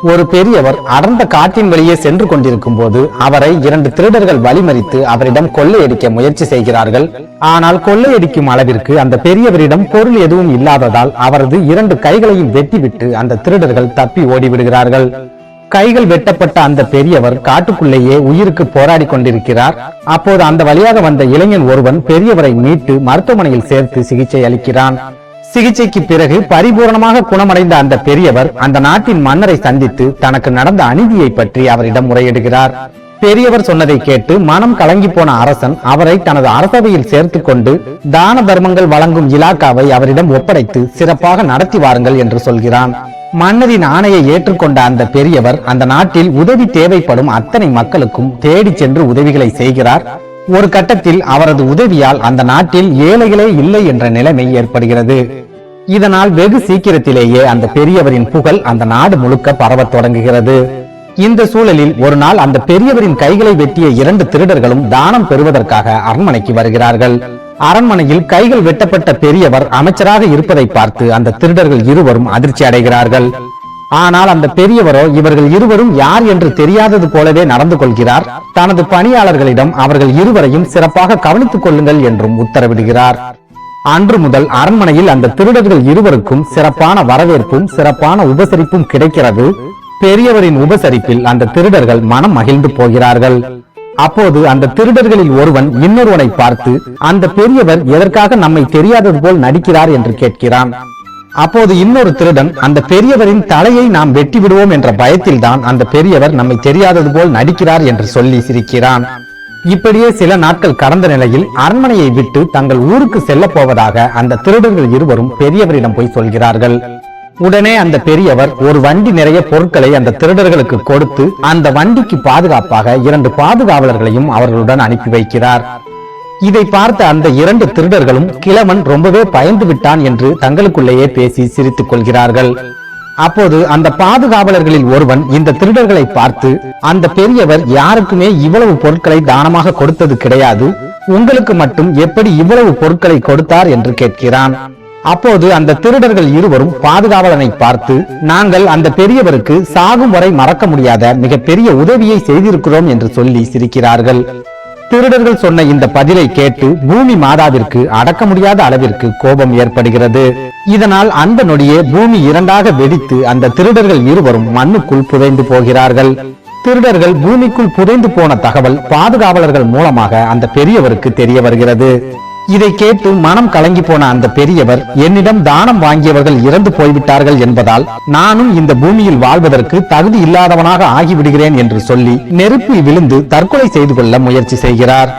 ஒரு பெரியவர் அடர்ந்த காட்டின் வழியே சென்று கொண்டிருக்கும் போது அவரை 2 திருடர்கள் வழிமறித்து அவரிடம் கொள்ளையடிக்க முயற்சி செய்கிறார்கள். ஆனால் கொள்ளையடிக்கும் அளவிற்கு அந்த பெரியவரிடம் பொருள் எதுவும் இல்லாததால் அவரது 2 கைகளையும் வெட்டிவிட்டு அந்த திருடர்கள் தப்பி ஓடிவிடுகிறார்கள். கைகள் வெட்டப்பட்ட அந்த பெரியவர் காட்டுக்குள்ளேயே உயிருக்கு போராடி கொண்டிருக்கிறார். அப்போது அந்த வழியாக வந்த இளைஞன் ஒருவன் பெரியவரை மீட்டு மருத்துவமனையில் சேர்த்து சிகிச்சை அளிக்கிறான். சிகிச்சைக்கு பிறகு பரிபூர்ணமாக குணமடைந்த அந்த பெரியவர் அந்த நாட்டின் மன்னரை சந்தித்து தனக்கு நடந்த அநீதியை பற்றி அவரிடம் முறையிடுகிறார். பெரியவர் சொன்னதை கேட்டு மனம் கலங்கி போன அரசன் அவரை தனது அரசவையில் சேர்த்து கொண்டு தான தர்மங்கள் வழங்கும் இலாக்காவை அவரிடம் ஒப்படைத்து சிறப்பாக நடத்தி வாருங்கள் என்று சொல்கிறான். மன்னரின் ஆணையை ஏற்றுக்கொண்ட அந்த பெரியவர் அந்த நாட்டில் உதவி தேவைப்படும் அத்தனை மக்களுக்கும் தேடி சென்று உதவிகளை செய்கிறார். ஒரு கட்டத்தில் அவரது உதவியால் அந்த நாட்டில் ஏழைகளே இல்லை என்ற நிலைமை ஏற்படுகிறது. இதனால் வெகு சீக்கிரத்திலேயே அந்த பெரியவரின் புகழ் அந்த நாடு முழுக்க பரவத் தொடங்குகிறது. இந்த சூழலில் ஒரு நாள் அந்த பெரியவரின் கைகளை வெட்டிய 2 திருடர்களும் தானம் பெறுவதற்காக அரண்மனைக்கு வருகிறார்கள். அரண்மனையில் கைகள் வெட்டப்பட்ட பெரியவர் அமைச்சராக இருப்பதை பார்த்து அந்த திருடர்கள் இருவரும் அதிர்ச்சி அடைகிறார்கள். ஆனால் அந்த பெரியவரோ இவர்கள் இருவரும் யார் என்று தெரியாதது போலவே நடந்து கொள்கிறார். தனது பணியாளர்களிடம் அவர்கள் இருவரையும் சிறப்பாக கவனித்துக் கொள்ளுங்கள் என்றும் உத்தரவிடுகிறார். அன்று முதல் அரண்மனையில் அந்த திருடர்கள் இருவருக்கும் சிறப்பான வரவேற்பும் சிறப்பான உபசரிப்பும் கிடைக்கிறது. பெரியவரின் உபசரிப்பில் அந்த திருடர்கள் மனம் மகிழ்ந்து போகிறார்கள். அப்போது அந்த திருடர்களில் ஒருவன் இன்னொருவனை பார்த்து, அந்த பெரியவர் எதற்காக நம்மை தெரியாதது போல் நடிக்கிறார் என்று கேட்கிறான். அப்போது இன்னொரு திருடன், அந்த பெரியவரின் தலையை நாம் வெட்டி விடுவோம் என்ற பயத்தில் தான் அந்த பெரியவர் நம்மை தெரியாதது போல் நடிக்கிறார் என்று சொல்லி சிரிக்கிறான். இப்படியே சில நாட்கள் கடந்த நிலையில் அரண்மனையை விட்டு தங்கள் ஊருக்கு செல்ல போவதாக அந்த திருடர்கள் இருவரும் பெரியவரிடம் போய் சொல்கிறார்கள். உடனே அந்த பெரியவர் ஒரு வண்டி நிறைய பொருட்களை அந்த திருடர்களுக்கு கொடுத்து அந்த வண்டிக்கு பாதுகாப்பாக 2 பாதுகாவலர்களையும் அவர்களுடன் அனுப்பி வைக்கிறார். இதை பார்த்த அந்த 2 திருடர்களும் கிழவன் ரொம்பவே பயந்து விட்டான் என்று தங்களுக்குள்ளேயே பேசி சிரித்துக் கொள்கிறார்கள். அப்போது அந்த பாதுகாவலர்களில் ஒருவன் இந்த திருடர்களை பார்த்து, அந்த பெரியவர் யாருக்குமே இவ்வளவு பொருட்களை தானமாக கொடுத்தது கிடையாது, உங்களுக்கு மட்டும் எப்படி இவ்வளவு பொருட்களை கொடுத்தார் என்று கேட்கிறான். அப்போது அந்த திருடர்கள் இருவரும் பாதுகாவலனை பார்த்து, நாங்கள் அந்த பெரியவருக்கு சாகும் வரை மறக்க முடியாத மிகப்பெரிய உதவியை செய்திருக்கிறோம் என்று சொல்லி சிரிக்கிறார்கள். திருடர்கள் சொன்ன இந்த பதிலை கேட்டு பூமி மாதாவிற்கு அடக்க முடியாத அளவிற்கு கோபம் ஏற்படுகிறது. இதனால் அந்த நொடியே பூமி 2ஆக வெடித்து அந்த திருடர்கள் இருவரும் மண்ணுக்குள் புதைந்து போகிறார்கள். திருடர்கள் பூமிக்குள் புதைந்து போன தகவல் பாதுகாவலர்கள் மூலமாக அந்த பெரியவருக்கு தெரிய வருகிறது. இதை கேட்டு மனம் கலங்கி போன அந்த பெரியவர், என்னிடம் தானம் வாங்கியவர்கள் இறந்து போய்விட்டார்கள் என்பதால் நானும் இந்த பூமியில் வாழ்வதற்கு தகுதி இல்லாதவனாக ஆகிவிடுகிறேன் என்று சொல்லி நெருப்பில் விழுந்து தற்கொலை செய்து கொள்ள முயற்சி செய்கிறார்.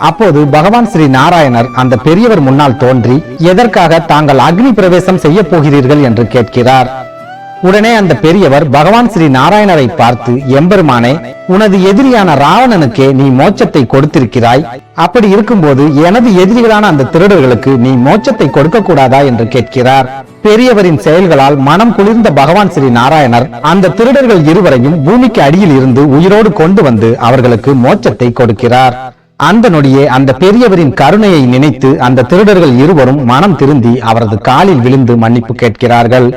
அப்போது பகவான் ஸ்ரீ நாராயணர் அந்த பெரியவர் முன்னால் தோன்றி, எதற்காக தாங்கள் அக்னி பிரவேசம் செய்ய போகிறீர்கள் என்று கேட்கிறார். உடனே அந்த பெரியவர் பகவான் ஸ்ரீ நாராயணரை பார்த்து, எம்பெருமானே, உனது எதிரியான ராவணனுக்கே நீ மோட்சத்தை கொடுத்திருக்கிறாய். அப்படி இருக்கும்போது எனது எதிரிகளான அந்த திருடர்களுக்கு நீ மோட்சத்தை கொடுக்க கூடாதா என்று கேட்கிறார். பெரியவரின் செயல்களால் மனம் குளிர்ந்த பகவான் ஸ்ரீ நாராயணர் அந்த திருடர்கள் இருவரையும் பூமிக்கு அடியில் இருந்து உயிரோடு கொண்டு வந்து அவர்களுக்கு மோட்சத்தை கொடுக்கிறார். அந்த நொடியே அந்த பெரியவரின் கருணையை நினைத்து அந்த திருடர்கள் இருவரும் மனம் திருந்தி அவரது காலில் விழுந்து மன்னிப்பு கேட்கிறார்கள்.